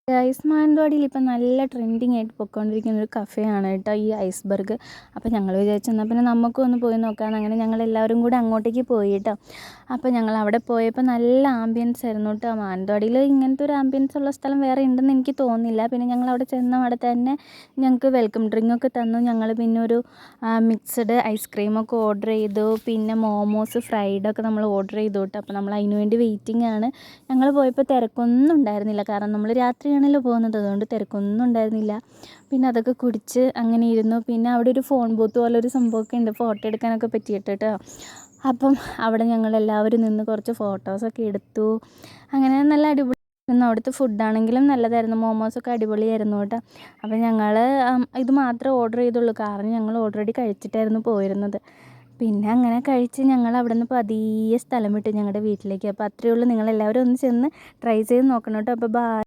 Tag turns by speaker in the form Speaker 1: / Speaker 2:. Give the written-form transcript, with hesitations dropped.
Speaker 1: Guys മാനന്തവാടിയിൽ ഇപ്പം നല്ല ട്രെൻഡിങ് ആയിട്ട് പൊയ്ക്കൊണ്ടിരിക്കുന്ന ഒരു കഫേയാണ് കേട്ടോ ഈ ഐസ്ബർഗ്. അപ്പോൾ ഞങ്ങൾ വിചാരിച്ചു എന്നാൽ പിന്നെ നമുക്കും ഒന്ന് പോയി നോക്കാമെന്ന്. അങ്ങനെ ഞങ്ങളെല്ലാവരും കൂടി അങ്ങോട്ടേക്ക് പോയി കേട്ടോ. അപ്പോൾ ഞങ്ങൾ അവിടെ പോയപ്പോൾ നല്ല ആംബിയൻസ് ആയിരുന്നു കേട്ടോ. മാനന്തവാടിയിൽ ഇങ്ങനത്തെ ഒരു ആംബിയൻസ് ഉള്ള സ്ഥലം വേറെ ഉണ്ടെന്ന് എനിക്ക് തോന്നുന്നില്ല. പിന്നെ ഞങ്ങൾ അവിടെ ചെന്ന അവിടെ തന്നെ ഞങ്ങൾക്ക് വെൽക്കം ഡ്രിങ്കൊക്കെ തന്നു. ഞങ്ങൾ പിന്നെ ഒരു മിക്സഡ് ഐസ്ക്രീമൊക്കെ ഓർഡർ ചെയ്തു. പിന്നെ മോമോസ് ഫ്രൈഡൊക്കെ നമ്മൾ ഓർഡർ ചെയ്തു കേട്ടോ. അപ്പോൾ നമ്മൾ അതിന് വേണ്ടി വെയിറ്റിംഗ് ആണ്. ഞങ്ങൾ പോയപ്പോൾ തിരക്കൊന്നും ഉണ്ടായിരുന്നില്ല, കാരണം നമ്മൾ രാത്രിയാണല്ലോ പോകുന്നത്, അതുകൊണ്ട് തിരക്കൊന്നും ഉണ്ടായിരുന്നില്ല. പിന്നെ അതൊക്കെ കുടിച്ച് അങ്ങനെ ഇരുന്നു. പിന്നെ അവിടെ ഒരു ഫോൺ ബൂത്ത് പോലെ ഒരു സംഭവമൊക്കെ ഉണ്ട്, ഫോട്ടോ എടുക്കാനൊക്കെ പറ്റിയിട്ട് കേട്ടോ. അപ്പം അവിടെ ഞങ്ങളെല്ലാവരും നിന്ന് കുറച്ച് ഫോട്ടോസൊക്കെ എടുത്തു. അങ്ങനെ നല്ല അടിപൊളി ആയിരുന്നു. അവിടുത്തെ ഫുഡാണെങ്കിലും നല്ലതായിരുന്നു, മോമോസൊക്കെ അടിപൊളിയായിരുന്നു കേട്ടോ. അപ്പം ഞങ്ങൾ ഇത് മാത്രമേ ഓർഡർ ചെയ്തുള്ളൂ, കാരണം ഞങ്ങൾ ഓൾറെഡി കഴിച്ചിട്ടായിരുന്നു പോയിരുന്നത്. പിന്നെ അങ്ങനെ കഴിച്ച് ഞങ്ങൾ അവിടെ നിന്ന് പതിയെ സ്ഥലം വിട്ടു ഞങ്ങളുടെ വീട്ടിലേക്ക്. അപ്പോൾ അത്രയേ ഉള്ളൂ. നിങ്ങളെല്ലാവരും ഒന്ന് ചെന്ന് ട്രൈ ചെയ്ത് നോക്കണം കേട്ടോ. അപ്പോൾ ബൈ.